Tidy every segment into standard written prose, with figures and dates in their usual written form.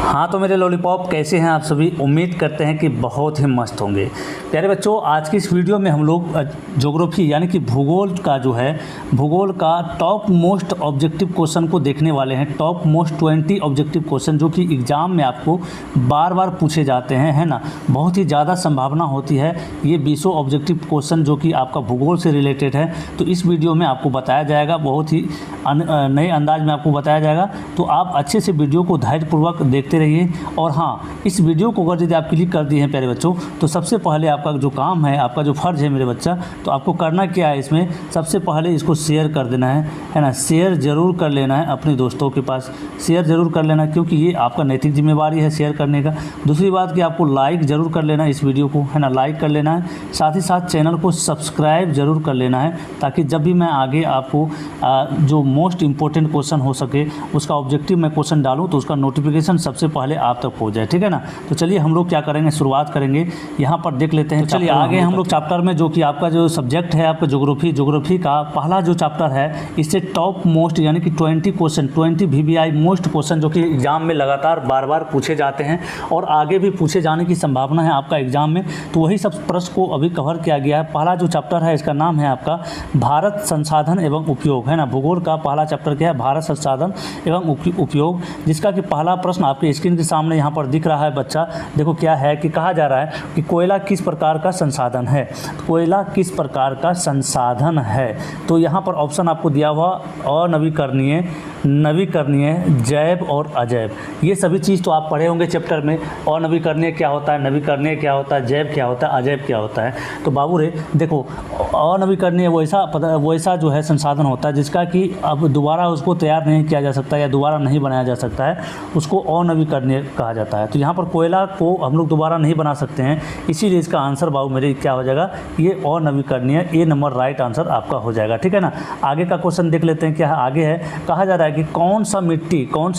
हाँ तो मेरे लॉलीपॉप कैसे हैं आप सभी। उम्मीद करते हैं कि बहुत ही मस्त होंगे। प्यारे बच्चों, आज की इस वीडियो में हम लोग ज्योग्राफी यानी कि भूगोल का जो है भूगोल का टॉप मोस्ट ऑब्जेक्टिव क्वेश्चन को देखने वाले हैं। टॉप मोस्ट 20 ऑब्जेक्टिव क्वेश्चन जो कि एग्ज़ाम में आपको बार बार पूछे जाते हैं, है ना। बहुत ही ज़्यादा संभावना होती है ये 20 ऑब्जेक्टिव क्वेश्चन जो कि आपका भूगोल से रिलेटेड है। तो इस वीडियो में आपको बताया जाएगा, बहुत ही नए अंदाज में आपको बताया जाएगा। तो आप अच्छे से वीडियो को धैर्यपूर्वक देखते रहिए। और हाँ, इस वीडियो को अगर यदि आप क्लिक कर दिए हैं प्यारे बच्चों, तो सबसे पहले आपका जो काम है, आपका जो फ़र्ज़ है मेरे बच्चा, तो आपको करना क्या है, इसमें सबसे पहले इसको शेयर कर देना है ना। शेयर ज़रूर कर लेना है अपने दोस्तों के पास, शेयर ज़रूर कर लेना, क्योंकि ये आपका नैतिक जिम्मेवारी है शेयर करने का। दूसरी बात कि आपको लाइक ज़रूर कर लेना है इस वीडियो को, है ना, लाइक कर लेना है। साथ ही साथ चैनल को सब्सक्राइब ज़रूर कर लेना है, ताकि जब भी मैं आगे आपको जो मोस्ट इम्पोर्टेंट क्वेश्चन हो सके उसका ऑब्जेक्टिव मैं क्वेश्चन डालूँ तो उसका नोटिफिकेशन सबसे पहले आप तक पहुँच जाए, ठीक है ना। तो चलिए हम लोग क्या करेंगे, शुरुआत करेंगे, यहाँ पर देख लेते हैं। तो चलिए आगे हम लोग चैप्टर में, जो कि आपका जो सब्जेक्ट है आपका ज्योग्राफी का पहला जो चैप्टर है, इससे टॉप मोस्ट यानी कि 20 क्वेश्चन, 20 VBI मोस्ट क्वेश्चन जो कि एग्जाम में लगातार बार बार पूछे जाते हैं और आगे भी पूछे जाने की संभावना है आपका एग्जाम में। तो वही सब प्रश्न को अभी कवर किया गया है। पहला जो चैप्टर है इसका नाम है आपका भारत संसाधन एवं उपयोग, है ना। भूगोल का पहला चैप्टर क्या है, भारत संसाधन एवं उपयोग, जिसका कि पहला प्रश्न आपके स्क्रीन के सामने यहाँ पर दिख रहा है बच्चा। देखो क्या है कि कहा जा रहा है कि कोयला किस प्रकार का संसाधन है। कोयला किस प्रकार का संसाधन है, तो यहाँ पर ऑप्शन आपको दिया हुआ अनवीकरणीय, नवीकरणीय, जैव और अजैव। ये सभी चीज़ तो आप पढ़े होंगे चैप्टर में। अनवीकरणीय क्या होता है, नवीकरणीय क्या होता है, जैव क्या होता है, अजैव क्या होता है। तो बाबू रे देखो, अनवीकरणीय वैसा जो है संसाधन होता है जिसका कि अब दोबारा उसको तैयार नहीं किया जा सकता या दोबारा नहीं बनाया जा सकता है, उसको अनवीकरणीय कहा जाता है। तो यहाँ पर कोयला को हम लोग दोबारा नहीं बना सकते हैं, इसीलिए इसका आंसर बाबू मेरे क्या हो जाएगा, ये अनवीकरणीय, ए नंबर राइट आंसर आपका हो जाएगा, ठीक है ना। आगे का क्वेश्चन देख लेते हैं क्या है। आगे है, कहा जा रहा है कि कौन सा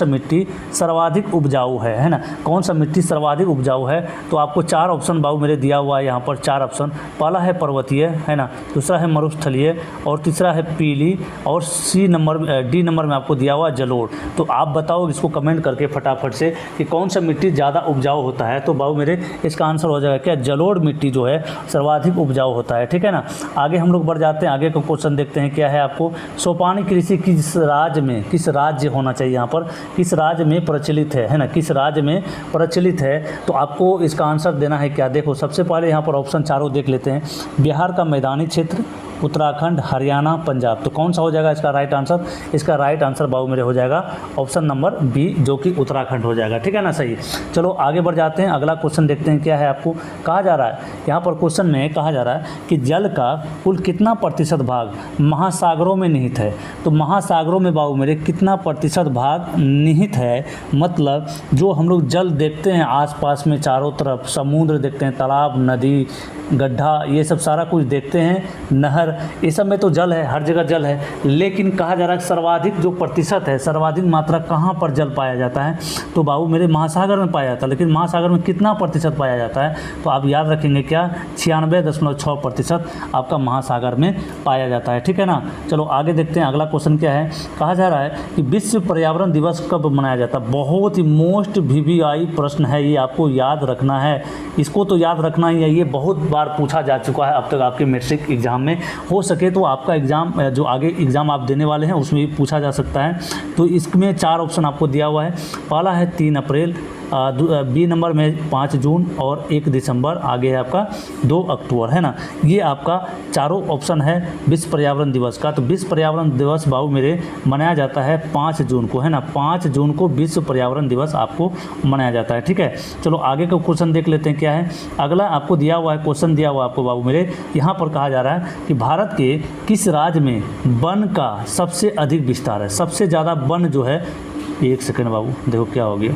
मिट्टी सर्वाधिक उपजाऊ है ना। कौन सा मिट्टी सर्वाधिक उपजाऊ है, तो आपको 4 ऑप्शन बाबू मेरे दिया हुआ है यहाँ पर, 4 ऑप्शन। पहला है पर्वतीय, है ना, दूसरा है मरुस्थलीय, और तीसरा है पीली, और डी नंबर में आपको दिया हुआ जलोढ़। तो आप बताओ इसको कमेंट करके फटाफट से कि कौन सा मिट्टी ज़्यादा उपजाऊ होता है। तो बाबू मेरे इसका आंसर हो जाएगा क्या, जलोढ़ मिट्टी जो है सर्वाधिक उपजाऊ होता है, ठीक है ना। आगे हम लोग बढ़ जाते हैं, आगे का क्वेश्चन देखते हैं क्या है। आपको सोपानी कृषि किस राज्य होना चाहिए, यहाँ पर किस राज्य में प्रचलित है ना, किस राज्य में प्रचलित है। तो आपको इसका आंसर देना है क्या। देखो सबसे पहले यहाँ पर ऑप्शन चारों देख लेते हैं। बिहार का मैदानी क्षेत्र, उत्तराखंड, हरियाणा, पंजाब। तो कौन सा हो जाएगा इसका राइट आंसर। इसका राइट आंसर बाबू मेरे हो जाएगा ऑप्शन नंबर बी, जो कि उत्तराखंड हो जाएगा, ठीक है ना, सही। चलो आगे बढ़ जाते हैं, अगला क्वेश्चन देखते हैं क्या है। आपको कहा जा रहा है, यहाँ पर क्वेश्चन में कहा जा रहा है कि जल का कुल कितना प्रतिशत भाग महासागरों में निहित है। तो महासागरों में बाबू मेरे कितना प्रतिशत भाग निहित है, मतलब जो हम लोग जल देखते हैं आसपास में चारों तरफ, समुद्र देखते हैं, तालाब, नदी, गड्ढा, ये सब सारा कुछ देखते हैं, नहर, ये सब में तो जल है, हर जगह जल है। लेकिन कहा जा रहा है सर्वाधिक जो प्रतिशत है, सर्वाधिक मात्रा कहाँ पर जल पाया जाता है, तो बाबू मेरे महासागर में पाया जाता है। लेकिन महासागर में कितना प्रतिशत पाया जाता है, तो आप याद रखेंगे क्या, 96.6% आपका महासागर में पाया जाता है, ठीक है ना। चलो आगे देखते हैं, अगला क्वेश्चन क्या है। कहा जा रहा है कि विश्व पर्यावरण दिवस कब मनाया जाता है। बहुत ही मोस्ट VBI प्रश्न है ये, आपको याद रखना है, इसको तो याद रखना ही है। ये बहुत बार पूछा जा चुका है अब तक आपके मैट्रिक एग्जाम में। हो सके तो आपका एग्ज़ाम जो आगे एग्ज़ाम आप देने वाले हैं उसमें भी पूछा जा सकता है। तो इसमें 4 ऑप्शन आपको दिया हुआ है। पहला है 3 अप्रैल, बी नंबर में 5 जून और 1 दिसंबर, आगे है आपका 2 अक्टूबर, है ना। ये आपका चारों ऑप्शन है विश्व पर्यावरण दिवस का। तो विश्व पर्यावरण दिवस बाबू मेरे मनाया जाता है 5 जून को, है ना। 5 जून को विश्व पर्यावरण दिवस आपको मनाया जाता है, ठीक है। चलो आगे का क्वेश्चन देख लेते हैं क्या है। अगला आपको दिया हुआ है, क्वेश्चन दिया हुआ है आपको बाबू मेरे, यहाँ पर कहा जा रहा है कि भारत के किस राज्य में वन का सबसे अधिक विस्तार है। सबसे ज़्यादा वन जो है, 1 सेकंड बाबू, देखो क्या हो गया,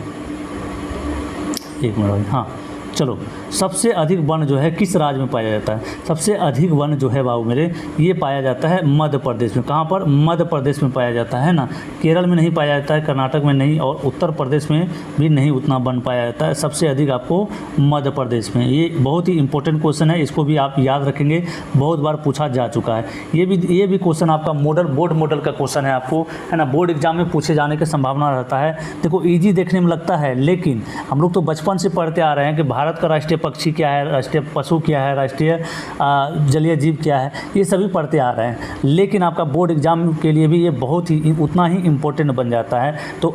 1 मिनट, हाँ, चलो, सबसे अधिक वन जो है किस राज्य में पाया जाता है? सबसे अधिक वन जो है बाबू मेरे ये पाया जाता है मध्य प्रदेश में। कहाँ पर? मध्य प्रदेश में पाया जाता है ना। केरल में नहीं पाया जाता है, कर्नाटक में नहीं, और उत्तर प्रदेश में भी नहीं उतना वन पाया जाता है। सबसे अधिक आपको मध्य प्रदेश में। ये बहुत ही इंपॉर्टेंट क्वेश्चन है, इसको भी आप याद रखेंगे, बहुत बार पूछा जा चुका है। ये भी क्वेश्चन आपका बोर्ड मॉडल का क्वेश्चन है आपको, है ना। बोर्ड एग्जाम में पूछे जाने की संभावना रहता है। देखो ईजी देखने में लगता है, लेकिन हम लोग तो बचपन से पढ़ते आ रहे हैं कि भारत का राष्ट्रीय पक्षी क्या है, राष्ट्रीय पशु क्या है, राष्ट्रीय जलीय जीव क्या है, ये सभी पढ़ते आ रहे हैं। लेकिन आपका बोर्ड एग्जाम के लिए भी ये बहुत ही उतना ही इम्पोर्टेंट बन जाता है। तो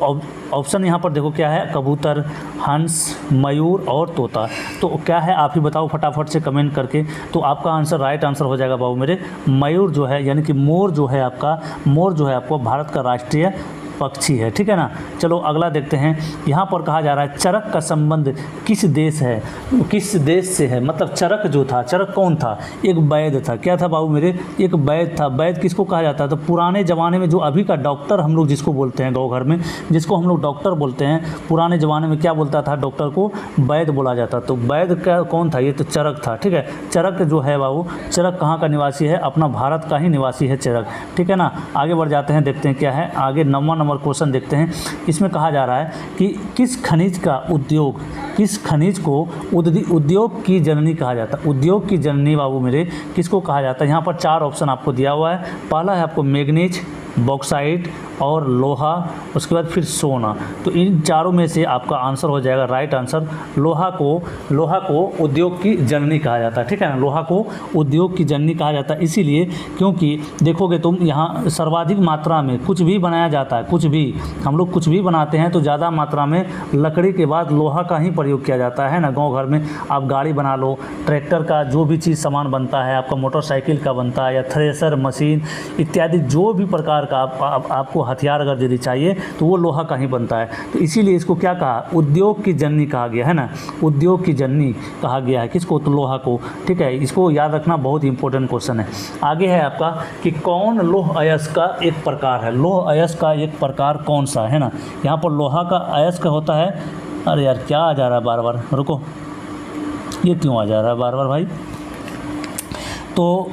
ऑप्शन यहाँ पर देखो क्या है, कबूतर, हंस, मयूर और तोता। तो क्या है आप ही बताओ फटाफट से कमेंट करके। तो आपका आंसर, राइट आंसर हो जाएगा बाबू मेरे मयूर जो है, यानी कि मोर जो है आपको भारत का राष्ट्रीय पक्षी है, ठीक है ना। चलो अगला देखते हैं। यहाँ पर कहा जा रहा है चरक का संबंध किस देश से है। मतलब चरक जो था, चरक कौन था? एक वैद्य था। क्या था बाबू मेरे? एक वैद्य था। वैद्य किसको कहा जाता है? तो पुराने ज़माने में जो अभी का डॉक्टर हम लोग जिसको बोलते हैं गाँव घर में, जिसको हम लोग डॉक्टर बोलते हैं, पुराने ज़माने में क्या बोलता था? डॉक्टर को वैद्य बोला जाता। तो वैद्य का कौन था? ये तो चरक था, ठीक है। चरक जो है बाबू, चरक कहाँ का निवासी है? अपना भारत का ही निवासी है चरक, ठीक है ना। आगे बढ़ जाते हैं, देखते हैं क्या है आगे। नंबर क्वेश्चन देखते हैं। इसमें कहा जा रहा है कि किस खनिज को उद्योग की जननी कहा जाता है? उद्योग की जननी बाबू मेरे किसको कहा जाता है? यहाँ पर 4 ऑप्शन आपको दिया हुआ है। पहला है आपको मैग्नीज, बॉक्साइट और लोहा, उसके बाद फिर सोना। तो इन चारों में से आपका आंसर हो जाएगा, राइट आंसर, लोहा को उद्योग की जननी कहा जाता है, ठीक है ना। लोहा को उद्योग की जननी कहा जाता है इसीलिए क्योंकि देखोगे तुम यहाँ सर्वाधिक मात्रा में कुछ भी बनाया जाता है, हम लोग कुछ भी बनाते हैं तो ज़्यादा मात्रा में लकड़ी के बाद लोहा का ही प्रयोग किया जाता है ना। गाँव घर में आप गाड़ी बना लो, ट्रैक्टर का जो भी चीज़ सामान बनता है, आपका मोटरसाइकिल का बनता है, या थ्रेसर मशीन इत्यादि जो भी प्रकार का आपको हथियार अगर यदि चाहिए तो वो लोहा का ही बनता है। तो इसीलिए इसको क्या कहा? उद्योग की जननी कहा गया है ना। उद्योग की जननी कहा गया है किसको? तो लोहा को, ठीक है। इसको याद रखना, बहुत इंपॉर्टेंट क्वेश्चन है। आगे है आपका कि कौन लौह अयस्क का एक प्रकार है? लौह अयस्क का एक प्रकार कौन सा है ना। यहाँ पर लोहा का अयस्क होता है। अरे यार क्या आ जा रहा है बार बार, रुको, ये क्यों आ जा रहा है बार बार भाई? तो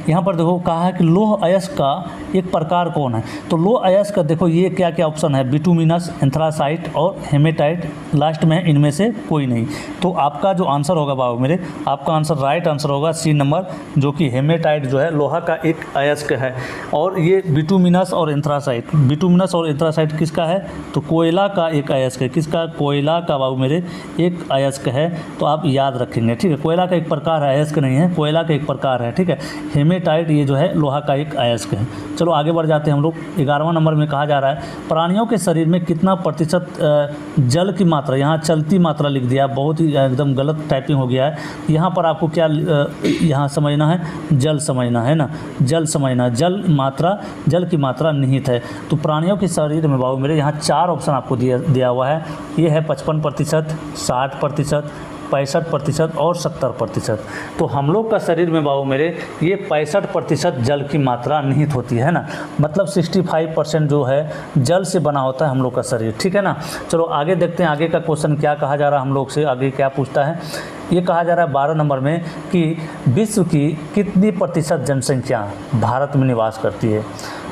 यहाँ पर देखो कहा है कि लौह अयस्क का एक प्रकार कौन है। तो लौह अयस्क का देखो ये क्या क्या ऑप्शन है, बिटुमिनस, एंथ्रासाइट और हेमेटाइट, लास्ट में इनमें से कोई नहीं। तो आपका जो आंसर होगा बाबू मेरे, आपका आंसर राइट आंसर होगा सी नंबर, जो कि हेमेटाइट जो है लोहा का एक अयस्क है। और ये बिटुमिनस और एंथ्रासाइट किसका है? तो कोयला का एक अयस्क है। किसका? कोयला का बाबू मेरे एक अयस्क है। तो आप याद रखेंगे, ठीक है। कोयला का एक प्रकार है, अयस्क नहीं है, कोयला का एक प्रकार है, ठीक है। हेमेटाइट ये जो है लोहा का एक अयस्क है। चलो आगे बढ़ जाते हैं हम लोग। 11वां नंबर में कहा जा रहा है प्राणियों के शरीर में कितना प्रतिशत जल की मात्रा, यहाँ चलती मात्रा लिख दिया, बहुत ही एकदम गलत टाइपिंग हो गया है। यहाँ पर आपको क्या यहाँ समझना है? जल समझना है ना, जल समझना, जल की मात्रा निहित है। तो प्राणियों के शरीर में बाबू मेरे यहाँ 4 ऑप्शन आपको दिया हुआ है। ये है 55%, 60%, 65% और 70%। तो हम लोग का शरीर में बाबू मेरे ये 65% जल की मात्रा निहित होती है ना। मतलब 65% जो है जल से बना होता है हम लोग का शरीर, ठीक है ना। चलो आगे देखते हैं आगे का क्वेश्चन क्या कहा जा रहा है हम लोग से। आगे क्या पूछता है? ये कहा जा रहा है 12 नंबर में कि विश्व की कितनी प्रतिशत जनसंख्या भारत में निवास करती है।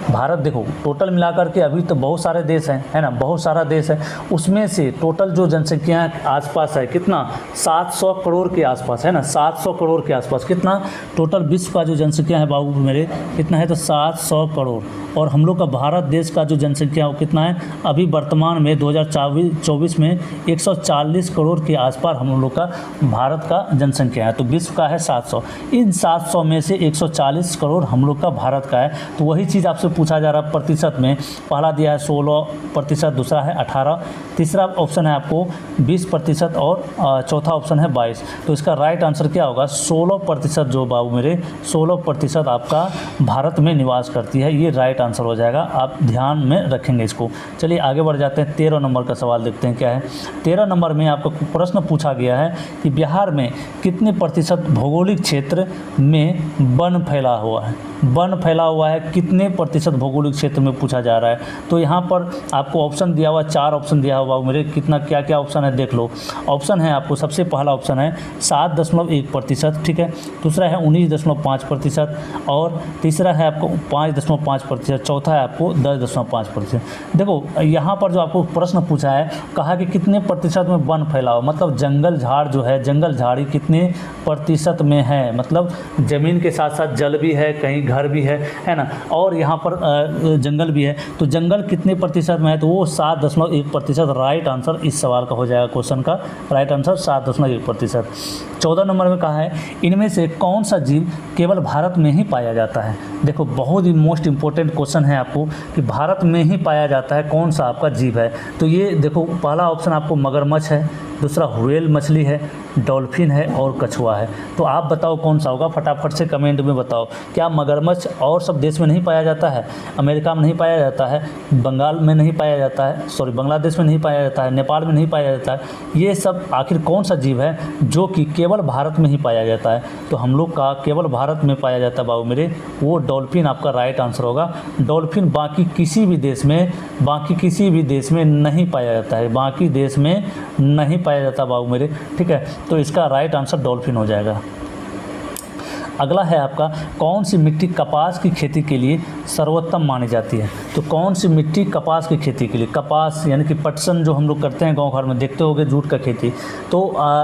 भारत देखो टोटल मिलाकर के अभी तो बहुत सारे देश हैं, है ना, बहुत सारा देश है। उसमें से टोटल जो जनसंख्या आसपास है कितना? 700 करोड़ के आसपास है ना, 700 करोड़ के आसपास। कितना टोटल विश्व का जो जनसंख्या है बाबू मेरे कितना है? तो 700 करोड़। और हम लोग का भारत देश का जो जनसंख्या वो कितना है? अभी वर्तमान में 2024 में 140 करोड़ के आसपास हम लोग का भारत का जनसंख्या है। तो विश्व का है 700, इन 700 में से 140 करोड़ हम लोग का भारत का है। तो वही चीज़ आपसे पूछा जा रहा है प्रतिशत में। पहला दिया है 16%, दूसरा है 18%, तीसरा ऑप्शन है आपको 20% और चौथा ऑप्शन है 22। तो इसका राइट आंसर क्या होगा? 16% जो बाबू मेरे 16% आपका भारत में निवास करती है। ये राइट आंसर हो जाएगा, आप ध्यान में रखेंगे इसको। चलिए आगे बढ़ जाते हैं। 13 नंबर का सवाल देखते हैं क्या है। 13 नंबर में आपका प्रश्न पूछा गया है कि बिहार में कितने प्रतिशत भौगोलिक क्षेत्र में वन फैला हुआ है। वन फैला हुआ है कितने प्रतिशत प्रतिशत भौगोलिक क्षेत्र में पूछा जा रहा है। तो यहाँ पर आपको ऑप्शन दिया हुआ, 4 ऑप्शन दिया हुआ मेरे, कितना क्या क्या ऑप्शन है देख लो। ऑप्शन है आपको, सबसे पहला ऑप्शन है 7.1%, ठीक है। दूसरा है 19.5%, और तीसरा है आपको 5.5%, चौथा है आपको 10.5%। देखो यहाँ पर जो आपको प्रश्न पूछा है, कहा कि कितने प्रतिशत में वन फैला हो, मतलब जंगल झाड़ जो है, जंगल झाड़ी कितने प्रतिशत में है, मतलब ज़मीन के साथ साथ जल भी है, कहीं घर भी है ना, और यहाँ पर जंगल भी है, तो जंगल कितने प्रतिशत में है, तो वो 7.1% राइट आंसर इस सवाल का हो जाएगा। क्वेश्चन का राइट आंसर 7.1%। 14 नंबर में कहा है, इनमें से कौन सा जीव केवल भारत में ही पाया जाता है। देखो बहुत ही मोस्ट इंपॉर्टेंट क्वेश्चन है आपको कि भारत में ही पाया जाता है कौन सा आपका जीव है। तो ये देखो पहला ऑप्शन आपको मगरमच्छ है, दूसरा व्हेल मछली है, डॉल्फिन है और कछुआ है। तो आप बताओ कौन सा होगा, फटाफट से कमेंट में बताओ। क्या मगरमच्छ और सब देश में नहीं पाया जाता है, अमेरिका में नहीं पाया जाता है, बंगाल में नहीं पाया जाता है, सॉरी बांग्लादेश में नहीं पाया जाता है, नेपाल में नहीं पाया जाता है, ये सब आखिर कौन सा जीव है जो कि केवल भारत में ही पाया जाता है। तो हम लोग का केवल भारत में पाया जाता है बाबू मेरे, वो डॉल्फिन आपका राइट आंसर होगा। डॉल्फिन बाकी किसी भी देश में नहीं पाया जाता है, बाकी देश में नहीं पाया जाता बाबू मेरे, ठीक है। तो इसका राइट आंसर डॉल्फिन हो जाएगा। अगला है आपका, कौन सी मिट्टी कपास की खेती के लिए सर्वोत्तम मानी जाती है। तो कौन सी मिट्टी कपास की खेती के लिए, कपास यानी कि पटसन जो हम लोग करते हैं गांव घर में, देखते होंगे जूट का खेती। तो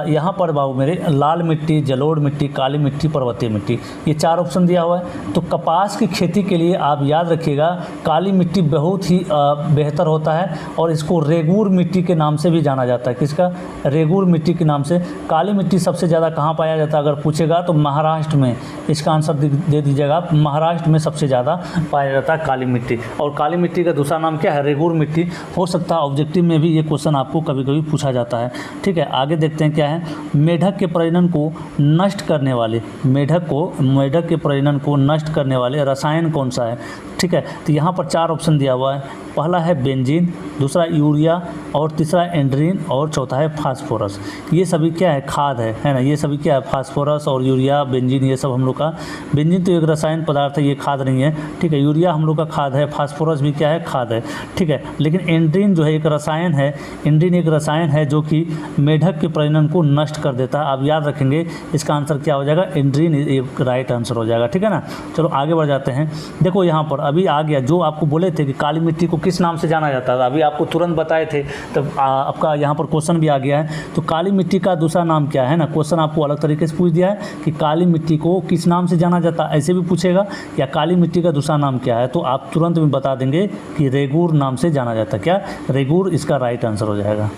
यहाँ पर बाबू मेरे लाल मिट्टी, जलोढ़ मिट्टी, काली मिट्टी, पर्वतीय मिट्टी, ये 4 ऑप्शन दिया हुआ है। तो कपास की खेती के लिए आप याद रखिएगा, काली मिट्टी बहुत ही बेहतर होता है, और इसको रेगूर मिट्टी के नाम से भी जाना जाता है। किसका, रेगूर मिट्टी के नाम से। काली मिट्टी सबसे ज़्यादा कहाँ पाया जाता है अगर पूछेगा तो महाराष्ट्र में, इसका आंसर दे दीजिएगा आप, महाराष्ट्र में सबसे ज़्यादा पाया जाता है काली मिट्टी। और काली मिट्टी का दूसरा नाम क्या है, रेगूर मिट्टी। हो सकता है ऑब्जेक्टिव में भी ये क्वेश्चन आपको कभी कभी पूछा जाता है, ठीक है। आगे देखते हैं क्या है, मेढक के प्रजनन को नष्ट करने वाले, मेढक के प्रजनन को नष्ट करने वाले रसायन कौन सा है, ठीक है। तो यहाँ पर 4 ऑप्शन दिया हुआ है। पहला है बेंजीन, दूसरा यूरिया, और तीसरा एंड्रीन, और चौथा है फास्फोरस। ये सभी क्या है, खाद है ना, ये सभी क्या है, फास्फोरस और यूरिया, बेंजीन, ये सब हम लोग का, बेंजीन तो एक रसायन पदार्थ है, ये खाद नहीं है, ठीक है। यूरिया हम लोग का खाद है, फास्फोरस भी क्या है, खाद है, ठीक है। लेकिन एंड्रीन जो है एक रसायन है, एंड्रीन एक रसायन है जो कि मेढक के प्रजनन को नष्ट कर देता है। आप याद रखेंगे इसका आंसर क्या हो जाएगा, एंड्रीन एक राइट आंसर हो जाएगा, ठीक है ना। चलो आगे बढ़ जाते हैं। देखो यहाँ पर अभी आ गया, जो आपको बोले थे कि काली मिट्टी को किस नाम से जाना जाता है, अभी आपको तुरंत बताए थे, तब आपका यहाँ पर क्वेश्चन भी आ गया है। तो काली मिट्टी का दूसरा नाम क्या है ना, क्वेश्चन आपको अलग तरीके से पूछ दिया है कि काली मिट्टी को किस नाम से जाना जाता है, ऐसे भी पूछेगा, या काली मिट्टी का दूसरा नाम क्या है, तो आप तुरंत में बता देंगे कि रेगूर नाम से जाना जाता है। क्या, रेगूर इसका राइट आंसर हो जाएगा।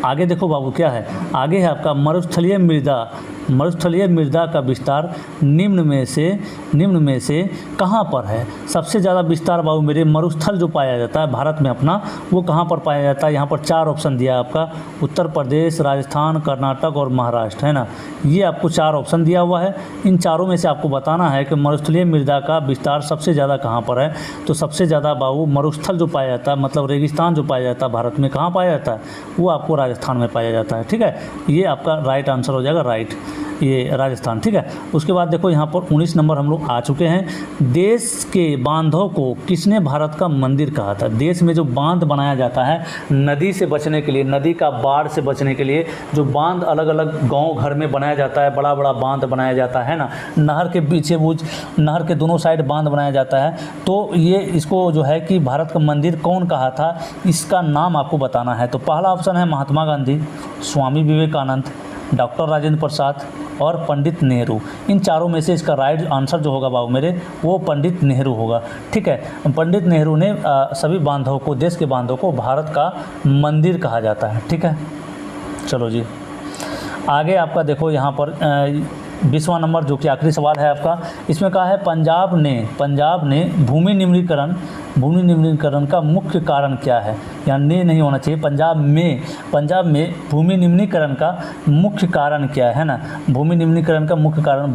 आगे देखो बाबू क्या है, आगे है आपका मरुस्थलीय मृदा। मरुस्थलीय मृदा का विस्तार निम्न में से कहाँ पर है। सबसे ज़्यादा विस्तार बाबू मेरे मरुस्थल जो पाया जाता है भारत में अपना, वो कहाँ पर पाया जाता है। यहाँ पर 4 ऑप्शन दिया है आपका, उत्तर प्रदेश, राजस्थान, कर्नाटक और महाराष्ट्र, है ना। ये आपको 4 ऑप्शन दिया हुआ है। इन चारों में से आपको बताना है कि मरुस्थलीय मृदा का विस्तार सबसे ज़्यादा कहाँ पर है। तो सबसे ज़्यादा बाबू मरुस्थल जो पाया जाता है, मतलब रेगिस्तान जो पाया जाता है भारत में, कहाँ पाया जाता है, वो आपको राजस्थान में पाया जाता है, ठीक है। ये आपका राइट आंसर हो जाएगा, राइट, ये राजस्थान, ठीक है। उसके बाद देखो यहाँ पर 19 नंबर हम लोग आ चुके हैं। देश के बांधों को किसने भारत का मंदिर कहा था। देश में जो बांध बनाया जाता है नदी से बचने के लिए, नदी का बाढ़ से बचने के लिए, जो बांध अलग अलग गांव घर में बनाया जाता है, बड़ा बड़ा बांध बनाया जाता है ना, नहर के पीछे वो नहर के दोनों साइड बांध बनाया जाता है। तो ये इसको जो है कि भारत का मंदिर कौन कहा था, इसका नाम आपको बताना है। तो पहला ऑप्शन है महात्मा गांधी, स्वामी विवेकानंद, डॉक्टर राजेंद्र प्रसाद और पंडित नेहरू। इन चारों में से इसका राइट आंसर जो होगा बाबू मेरे, वो पंडित नेहरू होगा, ठीक है। पंडित नेहरू ने सभी बांधों को, देश के बांधों को भारत का मंदिर कहा जाता है, ठीक है। चलो जी आगे आपका देखो यहाँ पर 20वां नंबर जो कि आखिरी सवाल है आपका, इसमें कहा है पंजाब ने भूमि निम्नीकरण का मुख्य कारण क्या है। यहाँ ने नहीं होना चाहिए। पंजाब में भूमि निम्नीकरण का मुख्य कारण क्या है ना, भूमि निम्नीकरण का मुख्य कारण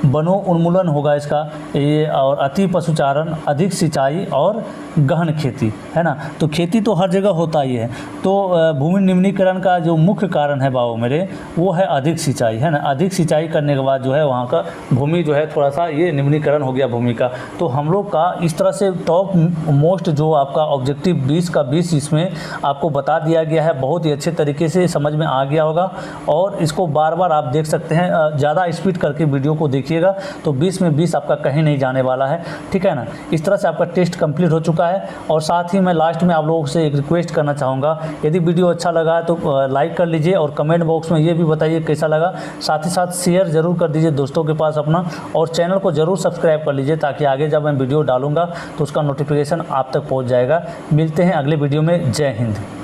वनोन्मूलन होगा इसका ये, और अति पशुचारण, अधिक सिंचाई और गहन खेती, है ना। तो खेती तो हर जगह होता ही है, तो भूमि निम्नीकरण का जो मुख्य कारण है बाबू मेरे, वो है अधिक सिंचाई, है ना। अधिक सिंचाई करने के बाद जो है वहाँ का भूमि जो है थोड़ा सा ये निम्नीकरण हो गया भूमि का। तो हम लोग का इस तरह से टॉप मोस्ट जो आपका ऑब्जेक्टिव 20 का 20 इसमें आपको बता दिया गया है, बहुत ही अच्छे तरीके से समझ में आ गया होगा। और इसको बार बार आप देख सकते हैं, ज़्यादा स्पीड करके वीडियो को देखिएगा तो 20 में 20 आपका कहीं नहीं जाने वाला है, ठीक है ना। इस तरह से आपका टेस्ट कंप्लीट हो चुका है। और साथ ही मैं लास्ट में आप लोगों से एक रिक्वेस्ट करना चाहूँगा, यदि वीडियो अच्छा लगा है तो लाइक कर लीजिए और कमेंट बॉक्स में ये भी बताइए कैसा लगा। साथ ही साथ शेयर ज़रूर कर दीजिए दोस्तों के पास अपना, और चैनल को ज़रूर सब्सक्राइब कर लीजिए ताकि आगे जब मैं वीडियो डालूंगा तो उसका नोटिफिकेशन आप तक पहुंच जाएगा। मिलते हैं अगले वीडियो में। जय हिंद।